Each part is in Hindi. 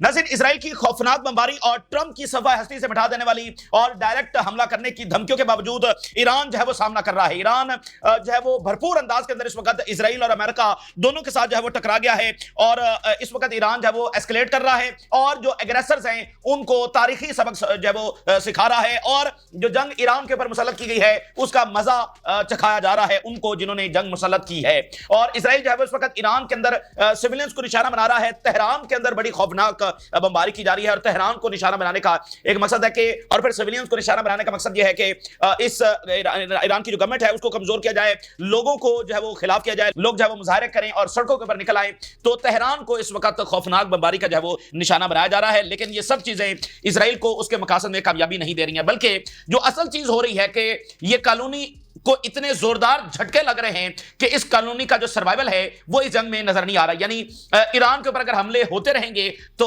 नाज़रीन, इजराइल की खौफनाक बमबारी और ट्रंप की सफाई हस्ती से मिटा देने वाली और डायरेक्ट हमला करने की धमकियों के बावजूद ईरान जो है वो सामना कर रहा है। ईरान जो है वो भरपूर अंदाज के अंदर इस वक्त इजराइल और अमेरिका दोनों के साथ जो है वो टकरा गया है और इस वक्त ईरान जो है वो एस्केलेट कर रहा है और जो एग्रेसर्स हैं उनको तारीखी सबक जो है वो सिखा रहा है और जो जंग ईरान के ऊपर मुसल्लत की गई है उसका मजा चखाया जा रहा है उनको जिन्होंने जंग मुसल्लत की है। और इजराइल जो है वो इस वक्त ईरान के अंदर सिविलियंस को निशाना बना रहा है। तेहरान के अंदर बड़ी खौफनाक बमबारी की जा रही है और तेहरान को निशाना बनाने का एक मकसद है कि और फिर सिविलियंस को निशाना बनाने का मकसद यह है कि इस ईरान की जो गवर्नमेंट है उसको कमजोर किया जाए, लोगों को जो है वो खिलाफ किया जाए, लोग जो है वो मुजाहरे करें और सड़कों के ऊपर निकल आए। तो तेहरान को इस वक्त खौफनाक बमबारी का जो है वो निशाना बनाया जा रहा है। लेकिन ये सब चीजें इजराइल को उसके मकासद में कामयाबी नहीं दे रही हैं, बल्कि जो असल चीज हो रही है कि ये कॉलोनी को इतने जोरदार झटके लग रहे हैं कि इस कॉलोनी का जो सर्वाइवल है वो इस जंग में नजर नहीं आ रहा। यानी ईरान के ऊपर अगर हमले होते रहेंगे तो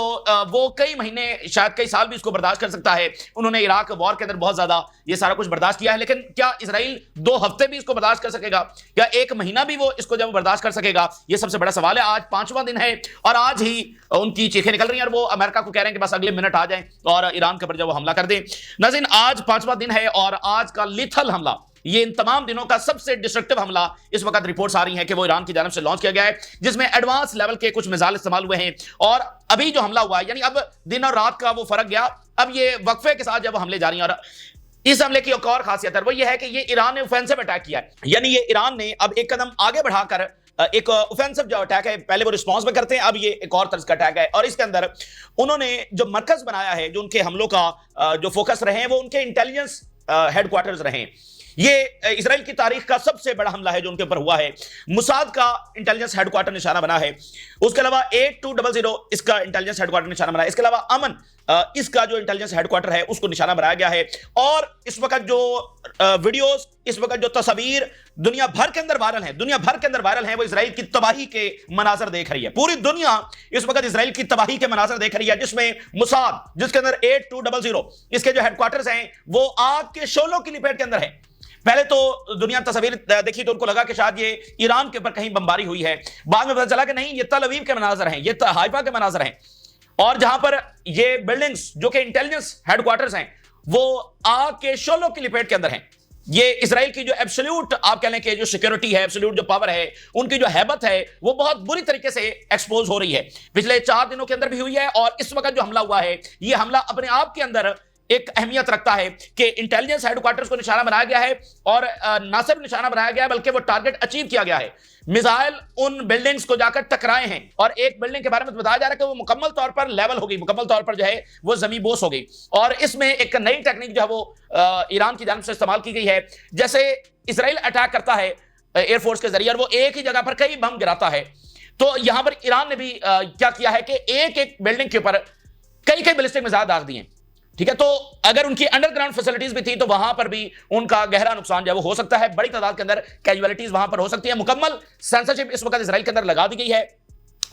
वो कई महीने शायद कई साल भी इसको बर्दाश्त कर सकता है। उन्होंने इराक वॉर के अंदर बहुत ज्यादा ये सारा कुछ बर्दाश्त किया है, लेकिन क्या इजराइल 2 हफ्ते भी इसको बर्दाश्त कर सकेगा या 1 महीना भी वो इसको जब बर्दाश्त कर सकेगा, ये सबसे बड़ा सवाल है। आज 5वां दिन है और आज ही उनकी चीखें निकल रही हैं और वो अमेरिका को कह रहे हैं कि बस अगले मिनट आ जाएं और ईरान के ऊपर जब वो हमला कर दें। नाज़रीन, आज 5वां दिन है और आज का लिथल हमला, ये इन तमाम दिनों का सबसे डिस्ट्रक्टिव हमला इस वक्त रिपोर्ट्स आ रही हैं कि वो ईरान की जानिब से लॉन्च किया गया है, जिसमें एडवांस लेवल के कुछ मिसाइल इस्तेमाल हुए हैं। और अभी जो हमला हुआ है, यानी अब दिन और रात का वो फर्क गया, अब ये वक्फे के साथ जब हमले जारी हैं। और इस हमले की एक और खासियत है वो ये है कि ये ईरान ने ऑफेंसिव अटैक किया है, यानी ये ईरान ने अब एक कदम आगे बढ़ाकर एक ऑफेंसिव जो अटैक है, पहले वो रिस्पांस में करते हैं, अब ये एक और तरह का अटैक है। और इसके अंदर उन्होंने जो मरकज बनाया है, जो उनके हमलों का जो फोकस रहे हैं वो उनके इंटेलिजेंस हेडक्वार्टर्स रहे हैं। ये इजराइल की तारीख का सबसे बड़ा हमला है जो उनके ऊपर हुआ है। मुसाद का इंटेलिजेंस हेडक्वार्टर निशाना बना है, उसके अलावा 8200 इसका इंटेलिजेंस हेडक्वार्टर निशाना बना है, इसके अलावा अमन इसका जो इंटेलिजेंस हेडक्वार्टर है उसको निशाना बनाया गया है। और इस वक्त जो वीडियोस, इस वक्त जो तस्वीर दुनिया भर के अंदर वायरल है, दुनिया भर के अंदर वायरल है, वो इजराइल की तबाही के मनाजर देख रही है। पूरी दुनिया इस वक्त इजराइल की तबाही के मनाजर देख रही है, जिसमें मुसाद, जिसके अंदर 8200 इसके जो हेडक्वार्टर्स हैं वो आग के शोलों की लपेट के अंदर है। पहले तो दुनिया तस्वीर देखी तो उनको लगा कि शायद ये ईरान के ऊपर कहीं बमबारी हुई है, बाद में पता चला कि नहीं, ये तल अवीव के मनाजर हैं, ये हाइफा के मनाजर हैं। और जहां पर ये बिल्डिंग्स जो कि इंटेलिजेंस हेडक्वार्टर्स हैं वो आग के शोलों की लपेट के अंदर हैं। ये इजराइल की जो एब्सोल्यूट आप कह लें कि जो सिक्योरिटी है, एब्सोल्यूट जो पावर है, उनकी जो हैबत है वो बहुत बुरी तरीके से एक्सपोज हो रही है। पिछले 4 दिनों के अंदर भी हुई है और इस वक्त जो हमला हुआ है ये हमला अपने आप के अंदर एक अहमियत रखता है कि इंटेलिजेंस हेडक्वार्टर्स को निशाना बनाया गया है और ना सिर्फ निशाना बनाया गया है बल्कि वो टारगेट अचीव किया गया है। मिसाइल उन बिल्डिंग्स को जाकर टकराए हैं और एक बिल्डिंग के बारे में बताया जा रहा है कि वो मुकम्मल तौर पर लेवल हो गई, मुकम्मल तौर पर जो है वो जमीन बोस हो गई। और इसमें एक नई टेक्निक जो है वो ईरान की जानिब से इस्तेमाल की गई है। जैसे इजराइल अटैक करता है एयरफोर्स के जरिए और वो एक ही जगह पर कई बम गिराता है, तो यहां पर ईरान ने भी क्या किया है कि एक एक बिल्डिंग के ऊपर कई कई बैलिस्टिक मिसाइल दाग दिए। ठीक है, तो अगर उनकी अंडरग्राउंड फैसिलिटीज भी थी तो वहां पर भी उनका गहरा नुकसान जो है वो हो सकता है, बड़ी तादाद के अंदर कैजुअलिटीज वहां पर हो सकती है। मुकम्मल सेंसरशिप इस वक्त इजराइल के अंदर लगा दी गई है,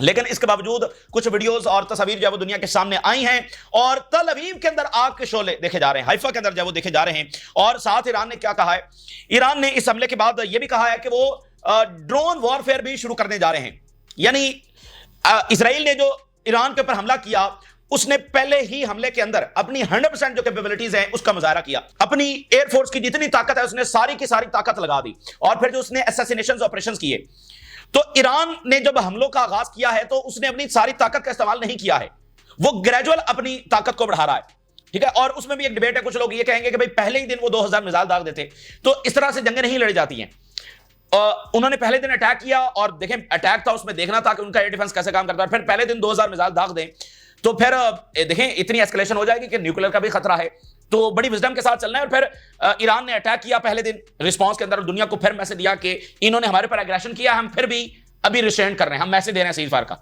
लेकिन इसके बावजूद कुछ वीडियोस और तस्वीर जो है वो दुनिया के सामने आई हैं और तल अवीव के अंदर आग के शोले देखे जा रहे हैं, हाइफा के अंदर जो है वो देखे जा रहे हैं। और साथ ईरान ने क्या कहा है, ईरान ने इस हमले के बाद यह भी कहा है कि वो ड्रोन वॉरफेयर भी शुरू करने जा रहे हैं। यानी इजराइल ने जो ईरान के ऊपर हमला किया उसने पहले ही हमले के अंदर अपनी 100% जो कैपेबिलिटीज हैं उसका मुजाहरा किया, अपनी एयरफोर्स की जितनी ताकत है उसने सारी की सारी ताकत लगा दी और फिर जो उसने असैसिनेशन ऑपरेशंस किए। तो ईरान ने जब हमलों का आगाज किया है तो उसने अपनी सारी ताकत का इस्तेमाल नहीं किया है, वो ग्रेजुअल अपनी ताकत को बढ़ा रहा है। ठीक है, और उसमें भी एक डिबेट है, कुछ लोग ये कहेंगे कि भाई पहले ही दिन वो 2000 मिसाइल दाग देते, तो इस तरह से जंगें नहीं लड़ी जाती हैं। उन्होंने पहले दिन अटैक किया और देखें अटैक था, उसमें देखना था कि उनका एयर डिफेंस कैसे काम करता है, फिर पहले दिन 2000 मिसाइल दाग दें तो फिर देखें इतनी एस्केलेशन हो जाएगी कि न्यूक्लियर का भी खतरा है। तो बड़ी विजडम के साथ चलना है। और फिर ईरान ने अटैक किया पहले दिन, रिस्पांस के अंदर दुनिया को फिर मैसेज दिया कि इन्होंने हमारे पर एग्रेशन किया, हम फिर भी अभी रिस्ट्रेंट कर रहे हैं, हम मैसेज दे रहे हैं सीजफायर का।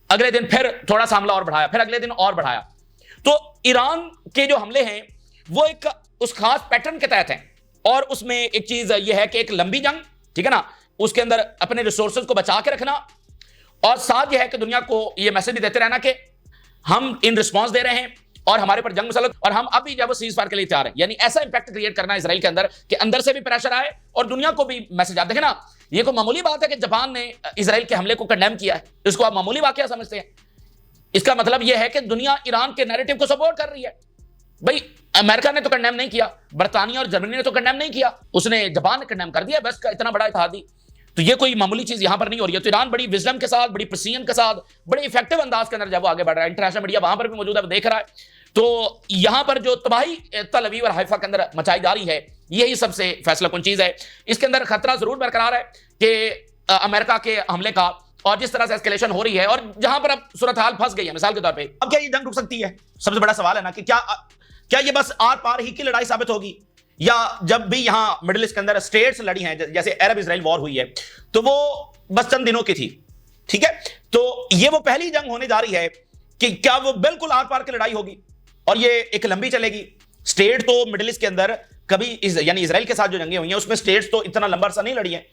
अगले दिन फिर थोड़ा सा हमला और बढ़ाया, फिर अगले दिन और बढ़ाया। तो ईरान के जो हमले हैं वो एक उस खास पैटर्न के तहत हैं और उसमें एक चीज यह है कि एक लंबी जंग, ठीक है ना, उसके अंदर अपने रिसोर्सेज को बचा के रखना और साथ यह है कि दुनिया को यह मैसेज भी देते रहना कि हम इन रिस्पांस दे रहे हैं और हमारे पर जंग मुसल्लत और हम अभी जब सीज फायर के लिए तैयार हैं। यानी ऐसा इंपैक्ट क्रिएट करना इजराइल के अंदर कि अंदर से भी प्रेशर आए और दुनिया को भी मैसेज आए। देखें ना, ये कोई मामूली बात है कि जापान ने इजराइल के हमले को कंडेम किया है, इसको आप मामूली वाकया समझते हैं? इसका मतलब यह है कि दुनिया ईरान के नैरेटिव को सपोर्ट कर रही है। भाई अमेरिका ने तो कंडेम नहीं किया, बर्तानिया और जर्मनी ने तो कंडेम नहीं किया, उसने जापान ने कंडेम कर दिया, बस का इतना बड़ा इत्तेहादी। तो ये कोई मामूली चीज यहां पर नहीं हो रही है। तो ईरान बड़ी विजडम के साथ, बड़ी प्रिसीजन के साथ, बड़े इफेक्टिव अंदाज के अंदर जब वो आगे बढ़ रहा है, इंटरनेशनल मीडिया वहां पर भी मौजूद है, वो देख रहा है। तो यहां पर जो तबाही तल अवीव और हाइफा के अंदर मचाई जा रही है, यही सबसे फैसलाकुन चीज है। इसके अंदर खतरा जरूर बरकरार है कि अमेरिका के हमले का, और जिस तरह से एस्केलेशन हो रही है और जहां पर अब सूरत हाल फंस गई है, मिसाल के तौर पे अब क्या ये जंग रुक सकती है? सबसे बड़ा सवाल है ना कि क्या ये बस आर पार ही की लड़ाई साबित होगी, या जब भी यहां मिडिल ईस्ट के अंदर स्टेट्स लड़ी हैं, जैसे अरब इजराइल वॉर हुई है, तो वो बस चंद दिनों की थी, ठीक है। तो ये वो पहली जंग होने जा रही है कि क्या वो बिल्कुल आर पार की लड़ाई होगी और ये एक लंबी चलेगी। स्टेट तो मिडिल ईस्ट के अंदर कभी यानी इजराइल के साथ जो जंगें हुई हैं उसमें स्टेट्स तो इतना लंबा अरसा नहीं लड़ी है।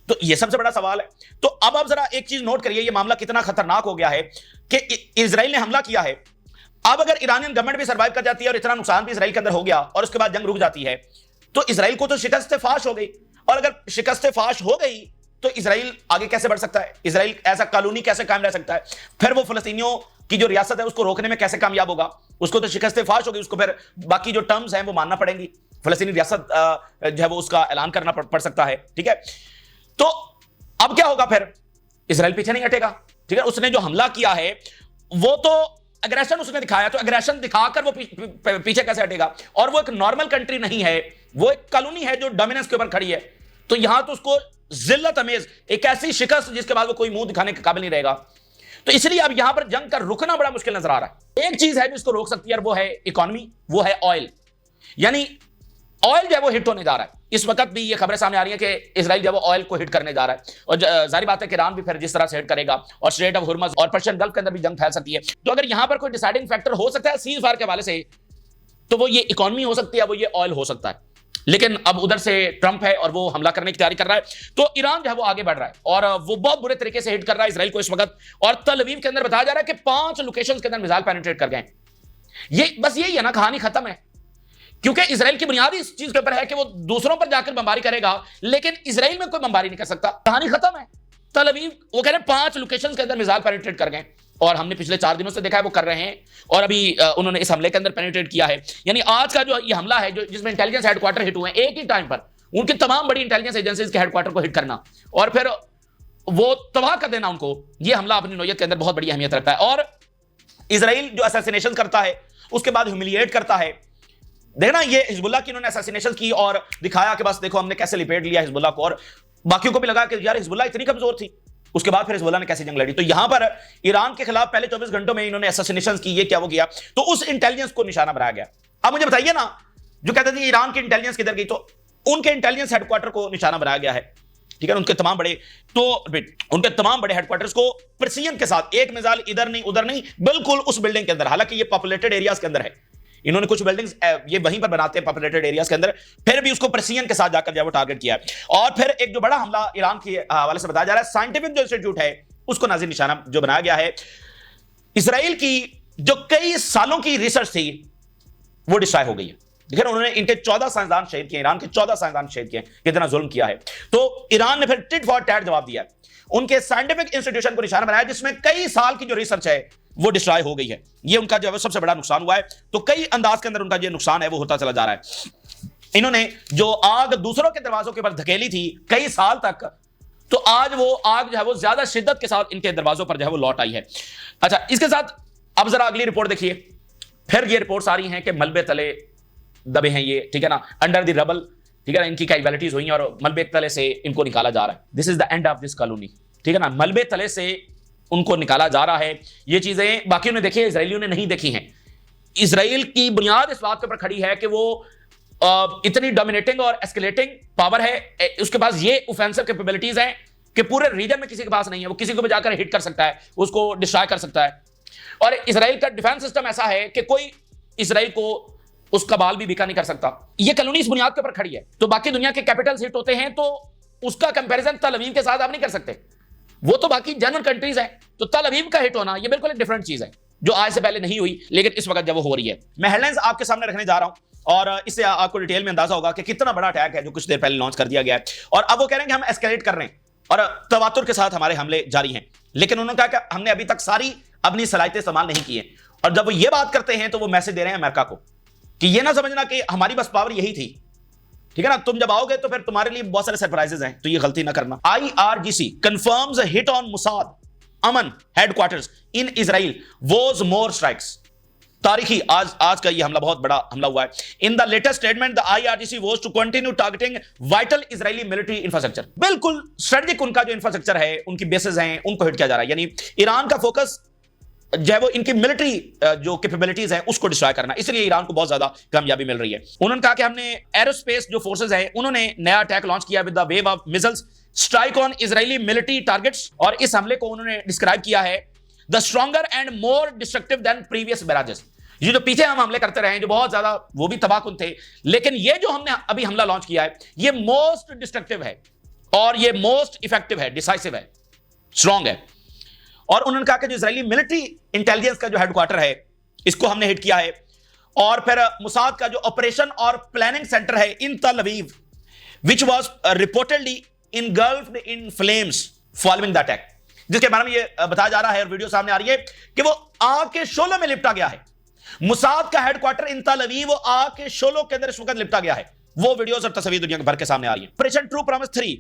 तो ये सबसे बड़ा सवाल है। तो अब आप जरा एक चीज नोट करिए, ये मामला कितना खतरनाक हो गया है कि इजराइल ने हमला किया है। अब अगर ईरानियन गवर्नमेंट भी सर्वाइव कर जाती है और इतना नुकसान भी इजराइल के अंदर हो गया और उसके बाद जंग रुक जाती है, तो इजराइल को तो शिकस्त फाश हो गई। और अगर शिकस्त फाश हो गई तो इजराइल आगे कैसे बढ़ सकता है? इजराइल ऐसा कॉलोनी कैसे कायम रह सकता है? फिर वो फलस्तीनियों की जो रियासत है उसको रोकने में कैसे कामयाब होगा? उसको तो शिकस्त फाश होगी, उसको फिर बाकी जो टर्म्स हैं वो मानना पड़ेंगी। फलस्तीनी रियासत जो है वो उसका ऐलान करना पड़ सकता है, ठीक है। तो अब क्या होगा फिर? इजराइल पीछे नहीं हटेगा, ठीक है। उसने जो हमला किया है वो तो अग्रेशन उसने दिखाया, तो अग्रेशन दिखाकर वो पीछे कैसे हटेगा? और वो एक नॉर्मल कंट्री नहीं है, वो एक कॉलोनी है जो डोमिनेंस के ऊपर खड़ी है। तो यहां तो उसको जिल्लत अमेज, एक ऐसी शिकस्त जिसके बाद वो कोई मुंह दिखाने के काबिल नहीं रहेगा। तो इसलिए अब यहां पर जंग का रुकना बड़ा मुश्किल नजर आ रहा है। एक चीज है जो इसको रोक सकती है और वो है इकोनॉमी, वो है ऑयल। यानी ऑयल जो है वो हिट होने जा रहा है। इस वक्त भी ये खबरें सामने आ रही हैं कि इजराइल जो है वो ऑयल को हिट करने जा रहा है, और जाहिर बात है कि ईरान भी फिर जिस तरह से हिट करेगा और स्ट्रेट ऑफ हुर्मुज़ और पर्शियन गल्फ के अंदर भी जंग फैल सकती है। तो अगर यहां पर कोई डिसाइडिंग फैक्टर हो सकता है सीज फायर के हवाले से, तो वो ये इकोनॉमी हो सकती है, वो ये ऑयल हो सकता है। लेकिन अब उधर से ट्रंप है और वो हमला करने की तैयारी कर रहा है, तो ईरान जो है वो आगे बढ़ रहा है और वो बहुत बुरे तरीके से हिट कर रहा है इजराइल को इस वक्त। और तल अवीव के अंदर बताया जा रहा है कि 5 लोकेशंस के अंदर मिसाइल पेनिट्रेट कर गए। ये बस यही है ना, कहानी खत्म है। क्योंकि इजराइल की बुनियादी इस चीज के ऊपर है कि वो दूसरों पर जाकर बमबारी करेगा, लेकिन इजराइल में कोई बमबारी नहीं कर सकता। कहानी खत्म है। तल अवीव वो कह रहे हैं 5 लोकेशंस के अंदर मिसाइल पेनिट्रेट कर गए, और हमने पिछले 4 दिनों से देखा है वो कर रहे हैं, और अभी उन्होंने इस हमले के अंदर पेनिट्रेट किया है। यानी आज का जो ये हमला है, जो जिसमें इंटेलिजेंस हेडक्वार्टर हिट हुए हैं एक ही टाइम पर, उनकी तमाम बड़ी इंटेलिजेंस एजेंसीज के हेडक्वार्टर को हिट करना और फिर वो तबाह कर देना उनको, ये हमला अपनी नौयत के अंदर बहुत बड़ी अहमियत रखता है। और इजराइल जो असैसिनेशन करता है उसके बाद ह्यूमिलिएट करता है। देखना, ये हिजबुल्लाह की इन्होंने असैसिनेशन की और दिखाया कि बस देखो हमने कैसे लिपेट लिया हिजबुल्लाह को, और बाकियों को भी लगा कि यार हिजबुल्लाह इतनी कमजोर थी। उसके बाद फिर हिजबुल्लाह ने कैसे जंग लड़ी। तो यहां पर ईरान के खिलाफ पहले 24 घंटों में इन्होंने असैसिनेशन की, ये क्या वो किया, तो उस इंटेलिजेंस को निशाना बनाया गया। अब मुझे बताइए ना, जो कहते थे ईरान की इंटेलिजेंस किधर गई, तो उनके इंटेलिजेंस हेडक्वार्टर को निशाना बनाया गया है, ठीक है। उनके तमाम बड़े हेडक्वार्टर्स को प्रिसीजन के साथ, एक मिसाइल इधर नहीं उधर नहीं, बिल्कुल उस बिल्डिंग के अंदर, हालांकि ये पॉपुलेटेड एरियाज के अंदर है, इन्होंने कुछ बिल्डिंग्स ये वहीं पर बनाते हैं पॉपुलेटेड एरियाज के अंदर, फिर भी उसको प्रिसीजन के साथ जाकर जो टारगेट किया है। और फिर एक जो बड़ा हमला ईरान के हवाले से बताया जा रहा है, साइंटिफिक जो इंस्टीट्यूट है उसको नाज़िर निशाना जो बनाया गया है। इजराइल की जो कई सालों की रिसर्च थी वो डिस्ट्रॉय हो गई है। देखिए उन्होंने इनके 14 साइंसदान शहीद किए, ईरान के 14 साइंसदान शहीद किए, कितना जुल्म किया है। तो ईरान ने फिर टिट फॉर टैट जवाब दिया, उनके साइंटिफिक इंस्टीट्यूशन को निशाना बनाया जिसमें कई साल की जो रिसर्च है वो डिस्ट्रॉय हो गई है। ये उनका जो है सबसे बड़ा नुकसान हुआ है। तो कई अंदाज के अंदर उनका जो नुकसान है वो होता चला जा रहा है। इन्होंने जो आग दूसरों के दरवाजों के ऊपर धकेली थी कई साल तक, तो आज वो आग जो है वो ज्यादा शिद्दत के साथ इनके दरवाजों पर जो है वो लौट आई है। अच्छा, इसके साथ अब जरा अगली रिपोर्ट देखिए। फिर ये रिपोर्ट्स आ रही हैं कि मलबे तले दबे हैं ये, ठीक है ना, अंडर द रबल, ठीक है ना, इनकी कैजुअलिटीज हुई हैं और मलबे तले से इनको निकाला जा रहा है। This is the end of this colony, ठीक है ना, मलबे तले से उनको निकाला जा रहा है। ये चीजें बाकियों ने देखी है, इजरायलियों ने नहीं देखी हैं। इजराइल की बुनियाद इस बात के ऊपर खड़ी है कि वो इतनी डोमिनेटिंग और एस्केलेटिंग पावर है, उसके पास ये ऑफेंसिव कैपेबिलिटीज हैं कि पूरे रीजन में किसी के पास नहीं है। वो किसी को भी जाकर हिट कर सकता है, उसको डिस्ट्रॉय कर सकता है। और इजराइल का डिफेंस सिस्टम ऐसा है कि कोई इजराइल को उसका बाल भी बिका नहीं कर सकता। ये कॉलोनी इस बुनियाद के ऊपर खड़ी है। तो बाकी दुनिया के कैपिटल्स हिट होते हैं तो उसका कंपैरिजन तल अवीव के साथ आप नहीं कर सकते, वो तो बाकी जनरल कंट्रीज हैं। तो तल अवीव का हिट होना ये बिल्कुल एक डिफरेंट चीज है जो आज से पहले नहीं हुई, लेकिन इस वक्त जब वो हो रही है। मैं हेडलाइंस आपके सामने रखने जा रहा हूं और इससे आपको डिटेल में अंदाजा होगा कि कितना बड़ा अटैक है जो कुछ देर पहले लॉन्च कर दिया गया है। और अब वो कह रहे हैं कि हम एस्केलेट कर रहे हैं और तवातुर के साथ हमारे हमले जारी हैं। लेकिन उन्होंने कहा कि हमने अभी तक सारी अपनी सलाहियतें इस्तेमाल नहीं की है। और जब वो ये बात करते हैं तो वो मैसेज दे रहे हैं अमेरिका को कि ये ना समझना कि हमारी बस पावर यही थी, ठीक है ना, तुम जब आओगे तो फिर तुम्हारे लिए बहुत सारे सरप्राइजेस हैं, तो ये गलती ना करना। IRGC confirms hit on Mossad Aman headquarters in Israel was more strikes. तारीखी आज का ये हमला बहुत बड़ा हमला हुआ है। In the latest statement the IRGC was to continue targeting vital Israeli military infrastructure. बिल्कुल स्ट्रेटेजिक उनका जो इंफ्रास्ट्रक्चर है, उनकी बेसेस हैं, उनको हिट किया जा रहा है। यानी ईरान का फोकस जो है वो इनकी मिलिट्री जो कैपेबिलिटीज है उसको डिस्ट्रॉय करना, इसलिए ईरान को बहुत ज्यादा कामयाबी मिल रही है। उन्होंने कहा कि हमने एरोस्पेस जो फोर्सेस हैं उन्होंने नया अटैक लॉन्च किया with the wave of missiles strike on Israeli military targets, और इस हमले को उन्होंने डिस्क्राइब किया है the stronger and more destructive than previous barrages. ये जो पीछे हम हमले करते रहे जो बहुत ज्यादा वो भी तबाहकुन थे, लेकिन ये जो हमने अभी हमला लॉन्च किया है ये मोस्ट डिस्ट्रक्टिव है और ये मोस्ट इफेक्टिव है, डिसाइसिव है, स्ट्रॉन्ग है। और उन्होंने कहा कि जो इजरायली मिलिट्री इंटेलिजेंस का जो हेडक्वार्टर है इसको हमने हिट किया है, और फिर मुसाद का जो ऑपरेशन और प्लानिंग सेंटर है इन तल Aviv which was reportedly इनगल्फ्ड in flames following the attack, जिसके बारे में ये बताया जा रहा है और वीडियो सामने आ रही है कि वो आग के शोलों में लिपटा गया है। मुसाद का हेडक्वार्टर इन तल अवीव वो आग के शोलों के अंदर इस वक्त लिपटा गया है। वो वीडियोस और तस्वीर दुनिया भर के सामने आ रही है। Operation true promise 3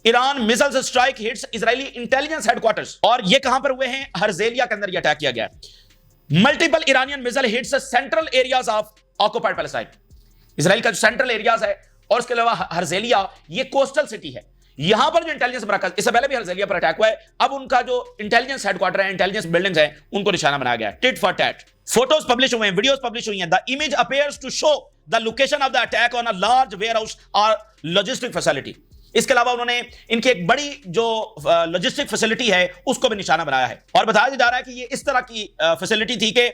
Iran missiles strike hits Israeli intelligence headquarters, और ये कहां पर हुए हैं? हर्जेलिया के अंदर ये अटैक किया गया है। Multiple Iranian missile hits central areas of occupied Palestine, Israel का जो सेंट्रल एरियाज है, और इसके अलावा हर्जेलिया ये कोस्टल सिटी है, यहां पर जो इंटेलिजेंस मरकज, इससे पहले भी हर्जेलिया पर अटैक हुआ है, अब उनका जो इंटेलिजेंस हेडक्वार्टर है, इंटेलिजेंस बिल्डिंग्स है, उनको निशाना बनाया गया है। Tit for tat photos publish हुए हैं, वीडियोस पब्लिश हुई हैं। The image appears to show the location of the attack on a large warehouse और लॉजिस्टिक फैसिलिटी। इसके अलावा उन्होंने इनकी एक बड़ी जो लॉजिस्टिक फैसिलिटी है उसको भी निशाना बनाया है, और बताया जा रहा है कि ये इस तरह की फैसिलिटी थी कि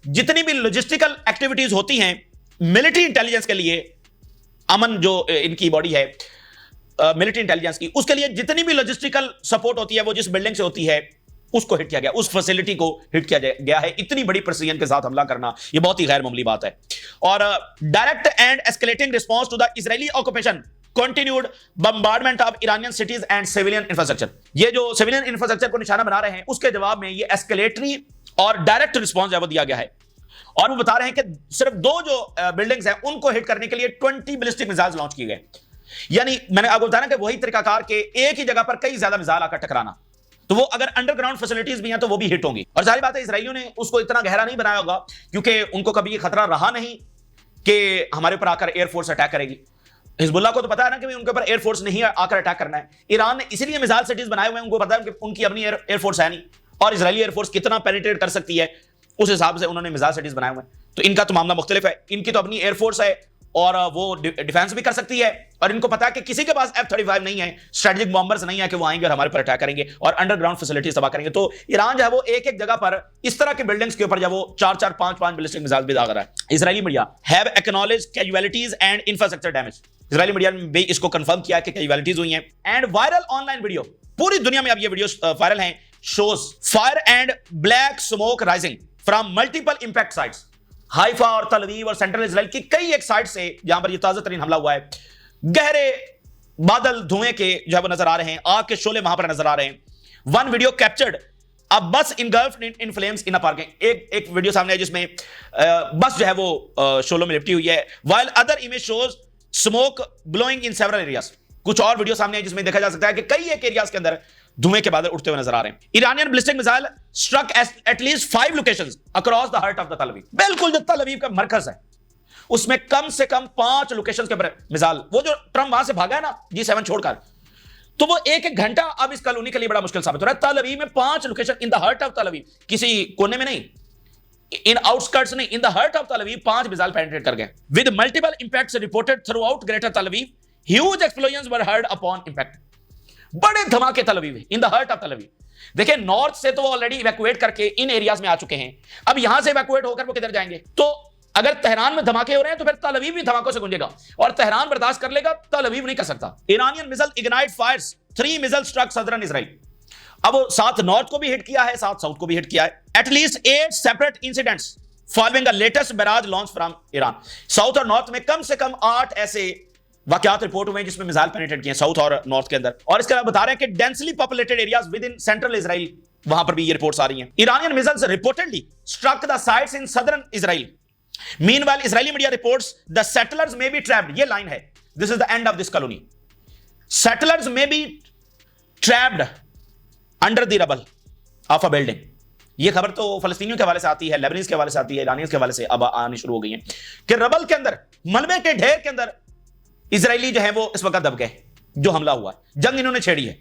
जितनी भी लॉजिस्टिकल एक्टिविटीज होती हैं मिलिट्री इंटेलिजेंस के लिए, अमन जो इनकी बॉडी है मिलिट्री इंटेलिजेंस की, उसके लिए जितनी भी लॉजिस्टिकल सपोर्ट होती है वो जिस बिल्डिंग से होती है उसको हिट किया गया, उस फैसिलिटी को हिट किया गया है। इतनी बड़ी प्रिसीजन के साथ हमला करना ये बहुत ही गैर मामूली बात है। और direct and escalating response to the Israeli occupation continued bombardment of Iranian cities and civilian infrastructure. ये जो सिविलियन इंफ्रास्ट्रक्चर को निशाना बना रहे हैं उसके जवाब में ये एस्केलेटरी और डायरेक्ट रिस्पॉन्स वो दिया गया है। और वो बता रहे हैं कि सिर्फ 2 जो बिल्डिंग्स हैं उनको हिट करने के लिए 20 बैलिस्टिक मिसाइल्स लॉन्च किए गए। यानी मैंने आपको बताया कि वही तरीकाकार के एक ही जगह पर कई ज्यादा मिसाइल आकर टकराना, तो वो अगर अंडरग्राउंड फैसिलिटीज भी हैं तो वो भी हिट होंगी। और जाहिर बात है इजराइलियों ने उसको इतना गहरा नहीं बनाया होगा क्योंकि उनको कभी ये खतरा रहा नहीं कि हमारे ऊपर आकर एयरफोर्स अटैक करेगी। हिजबुल्लाह को तो पता है ना कि उनके ऊपर एयरफोर्स नहीं आकर अटैक करना है। ईरान ने इसीलिए मिसाइल सिटीज बनाए हुए हैं, उनको पता है कि उनकी अपनी एयरफोर्स है नहीं, और इजरायली एयरफोर्स कितना पेनिट्रेट कर सकती है उस हिसाब से उन्होंने मिसाइल सिटीज बनाए हुए हैं। तो इनका तो मामला मुख्तलिफ है, इनकी तो अपनी एयरफोर्स है और वो डिफेंस भी कर सकती है, और इनको पता है कि किसी के पास F-35 नहीं है, स्ट्रेटेजिक बॉम्बर्स नहीं है कि वो आएंगे और हमारे पर अटैक करेंगे और अंडरग्राउंड फैसिलिटीज तबाह करेंगे। तो ईरान जो है वो एक एक जगह पर इस तरह के बिल्डिंग्स के ऊपर जब वो 4-4, 5-5 बैलिस्टिक मिसाइल भी दाग रहा है। Israeli media have acknowledged casualties and infrastructure damage. Israeli media ने भी इसको कंफर्म किया कि कैजुअलिटीज हुई हैं। एंड वायरल ऑनलाइन वीडियो, पूरी दुनिया में अब ये वीडियोस वायरल हैं, shows fire and black smoke rising from multiple impact sites. Haifa और तल अवीव और सेंट्रल इजराइल की कई एक साइड से जहां पर यह ताजा तरीन हमला हुआ है, गहरे बादल धुएं के जो है वो नजर आ रहे हैं, आग के शोले वहां पर नजर आ रहे हैं। वन वीडियो कैप्चर्ड अ बस इनगल्फ्ड in flames in a parking. एक वीडियो सामने है जिसमें बस जो है वो शोलों में लिपटी हुई है, while other image shows smoke blowing in several areas. कुछ और वीडियो सामने है जिसमें देखा जा सकता है कि कई एक एरियाज के अंदर धुएं के बादल उठते हुए नजर आ रहे हैं। Iranian ballistic missile struck at least 5 locations across the heart of the Tel Aviv. बिल्कुल जो तल अवीव का मरकज है उसमें कम से कम 5 लोकेशंस के ऊपर मिसाइल। वो जो ट्रम्प वहां से भागा है ना G7 छोड़कर, तो वो एक घंटा अब इस कॉलोनी के लिए बड़ा मुश्किल साबित हो रहा है। तल अवीव में 5 location in the heart of तल अवीव, किसी कोने में नहीं, इन आउटस्कर्ट्स नहीं, इन द हार्ट ऑफ तल अवीव 5 मिसाइल पेनिट्रेट कर गए with multiple impacts reported through out greater तल अवीव। ह्यूज एक्सप्लोजन्स वर हर्ड अपॉन इंपैक्ट। बड़े धमाके तल Aviv in the heart of तल अवीव। देखिए नॉर्थ से तो वो ऑलरेडी इवैक्यूएट करके इन एरियाज में आ चुके हैं, अब यहां से इवैक्यूएट होकर वो किधर जाएंगे? तो अगर तेहरान में धमाके हो रहे हैं तो फिर तल अवीव भी धमाकों से गूंजेगा, और तेहरान बर्दाश्त कर लेगा, तल अवीव नहीं कर सकता। Iranian missile ignite fires 3 missile struck southern Israel. अब साथ नॉर्थ को भी हिट किया है, साथ साउथ को भी हिट किया है। At least 8 separate incidents following the latest barrage launch from Iran. South और नॉर्थ में कम से कम 8 ऐसे वाकयात रिपोर्ट हुए हैं जिसमें मिसाइल पेनिट्रेट किए साउथ और नॉर्थ के अंदर। और इसके अलावा बता रहे हैं कि densely populated areas within central Israel वहां पर भी ये रिपोर्ट्स आ रही हैं। Iranian missiles reportedly struck the sites in southern Israel. Meanwhile Israeli media reports the settlers may be trapped, ये लाइन है, this is the end of this colony. Settlers may be trapped under the rubble of a building. ये खबर तो फलस्तीनियों के हवाले से आती है, लेबनीज के हवाले से आती है, ईरानियंस के हवाले से अब आनी शुरू हो गई है कि रबल के अंदर, मलबे के ढेर के अंदर इजरायली जो है वो इस वक्त दब गए, जो हमला हुआ है, जंग इन्होंने छेड़ी है।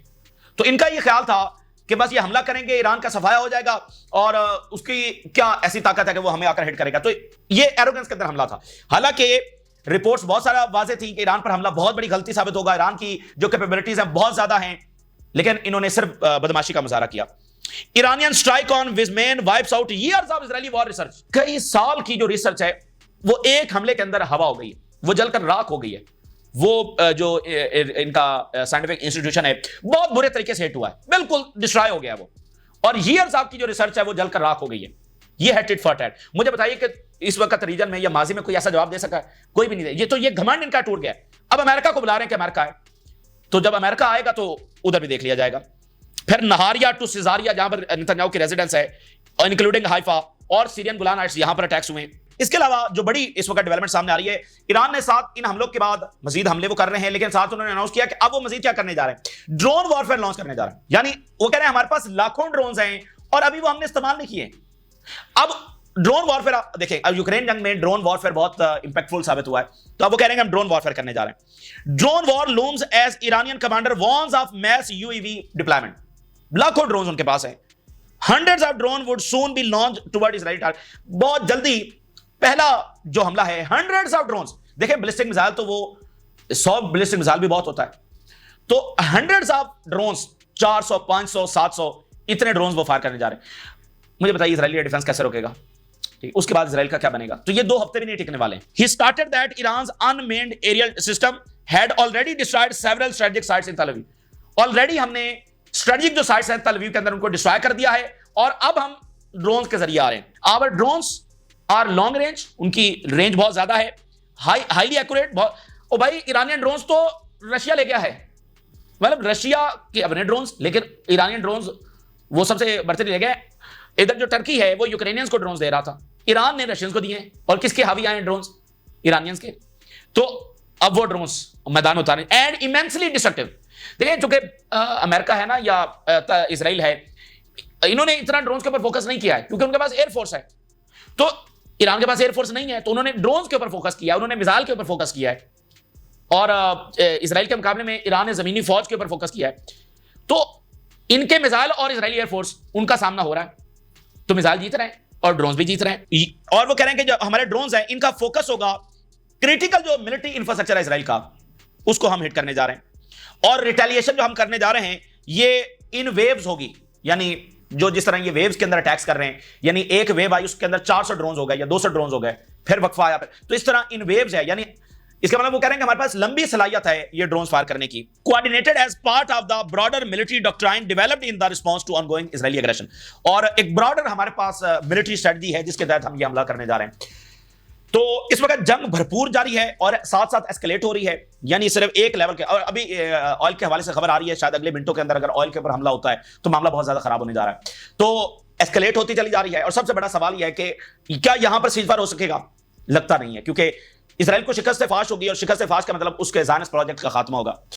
तो इनका ये ख्याल था कि बस ये हमला करेंगे, ईरान का सफाया हो जाएगा और उसकी क्या ऐसी ताकत है कि वो हमें आकर हिट करेगा। तो ये एरोगेंस के अंदर हमला था। हालांकि रिपोर्ट्स बहुत सारा वाजे थी कि ईरान पर हमला बहुत बड़ी गलती साबित होगा, ईरान की जो कैपेबिलिटीज हैं बहुत ज्यादा हैं, लेकिन इन्होंने सिर्फ बदमाशी का मुजाहरा किया। Iranian strike on Weizmann wipes out years of Israeli war research. कई साल की जो रिसर्च है वो एक हमले के अंदर हवा हो गई है, वो जलकर राख हो गई है। वो जो इनका साइंटिफिक इंस्टीट्यूशन है बहुत बुरे तरीके से हिट हुआ है, बिल्कुल डिस्ट्रॉय हो गया वो, और ईयर्स ऑफ की जो रिसर्च है वो जलकर राख हो गई है। ये है टिट फॉर टैट। मुझे बताइए कि इस वक्त रीजन में या माजी में कोई ऐसा जवाब दे सका है? कोई भी नहीं दे। ये घमंड इनका टूट गया। अब अमेरिका को बुला रहे हैं कि अमेरिका आए, तो जब अमेरिका आएगा तो उधर भी देख लिया जाएगा। फिर नहारिया टू सिजारिया जहां पर नेतन्याहू की रेजिडेंस है, इंक्लूडिंग हाइफा और सीरियन गुलान हाइट्स, यहां पर अटैक्स हुए। इसके अलावा जो बड़ी इस वक्त डेवलपमेंट सामने आ रही है, ईरान ने साथ इन हमलों के बाद मजीद हमले वो कर रहे हैं, लेकिन साथ उन्होंने अनाउंस किया कि अब वो मजीद क्या करने जा रहे हैं, ड्रोन वॉरफेयर लॉन्च करने जा रहे हैं। यानी वो कह रहे हैं हमारे पास लाखों ड्रोन हैं और अभी वो हमने इस्तेमाल नहीं किए। अब ड्रोन वॉरफेयर देखें, अब यूक्रेन जंग में ड्रोन वॉरफेयर बहुत इंपैक्टफुल साबित हुआ है, तो अब वो कह रहे हैं हम ड्रोन वॉरफेयर करने जा रहे हैं। Drone war looms as Iranian commander warns of mass UAV deployment. लाखों ड्रोन उनके पास है। Hundreds of drone would soon be launch toward Israel target. बहुत जल्दी पहला जो हमला है, हंड्रेड्स ऑफ ड्रोन्स। देखें बैलिस्टिक मिसाइल तो वो 100 बैलिस्टिक मिसाइल भी बहुत होता है, तो हंड्रेड्स ऑफ ड्रोन्स, 400 500 700 इतने ड्रोन्स वो फायर करने जा रहे हैं। मुझे बताइए इजरायली डिफेंस कैसे रोकेगा? ठीक, उसके बाद इजराइल का क्या बनेगा? तो ये 2 हफ्ते भी नहीं टिकने वाले। He started that Iran's unmanned aerial system had already destroyed several strategic sites in Tel Aviv. Already हमने स्ट्रेटेजिक जो साइट्स हैं तेल अवीव के अंदर उनको डिस्ट्रॉय कर दिया है, और अब हम ड्रोन्स के जरिए आ रहे हैं। Our drones are long range, उनकी रेंज बहुत ज्यादा है, हाईली एक्यूरेट बहुत। ओ भाई, ईरानियन ड्रोन्स तो रशिया ले गया है, मतलब रशिया के अपने ड्रोन्स, लेकिन ईरानियन ड्रोन्स वो सबसे बढ़ते ले गए। इधर जो टर्की है वो यूक्रेनियंस को ड्रोन्स दे रहा था, ईरान ने रशियंस को दिए हैं, और किसके हावी आए ड्रोन्स? ईरानियंस के। तो अब वो ड्रोन्स मैदान उतारे एंड इमेंसली डिस्ट्रक्टिव। देखिए, चूंकि अमेरिका है ना या इजराइल है, इन्होंने इतना ड्रोन्स के ऊपर फोकस नहीं किया है क्योंकि उनके पास एयरफोर्स है। तो ईरान के पास एयरफोर्स नहीं है, तो उन्होंने ड्रोन्स के ऊपर फोकस किया, उन्होंने मिसाइल के ऊपर फोकस किया है, और इजराइल के मुकाबले में ईरान ने जमीनी फौज के ऊपर फोकस किया है। तो इनके मिसाइल और इजरायली एयरफोर्स, उनका सामना हो रहा है, तो मिसाइल जीत रहे हैं और ड्रोन्स भी जीत रहे हैं। और वो कह रहे हैं कि जो हमारे ड्रोन्स हैं इनका फोकस होगा क्रिटिकल जो मिलिट्री इंफ्रास्ट्रक्चर है इजराइल का, उसको हम हिट करने जा रहे हैं। और रिटेलिएशन जो हम करने जा रहे हैं ये इन वेव्स होगी, यानी जो जिस तरह ये वेव्स के अंदर अटैक्स कर रहे हैं, यानी एक वेव आई उसके अंदर 400 ड्रोन्स हो गए या 200 ड्रोन्स हो गए, फिर वक्फा आया, तो इस तरह इन वेव्स है। यानी इसका मतलब वो कह रहे हैं कि हमारे पास लंबी सलाहियत है ये ड्रोन्स फायर करने की। Coordinated as part of the broader military doctrine developed in the response to ongoing Israeli aggression. और एक ब्रॉडर हमारे पास मिलिट्री स्ट्रेटजी है जिसके तहत हम ये हमला करने जा रहे हैं। तो इस वक्त जंग भरपूर जारी है और साथ साथ एस्केलेट हो रही है, यानी सिर्फ एक लेवल के। और अभी ऑयल के हवाले से खबर आ रही है, शायद अगले मिनटों के अंदर अगर ऑयल के ऊपर हमला होता है तो मामला बहुत ज्यादा खराब होने जा रहा है। तो एस्केलेट होती चली जा रही है, और सबसे बड़ा सवाल यह है कि क्या यहां पर सीजफायर हो सकेगा? लगता नहीं है, क्योंकि इजराइल को शिकस्त फाश होगी, और शिकस्त फाश का मतलब उसके ज़ायनिस्ट प्रोजेक्ट का खात्मा होगा।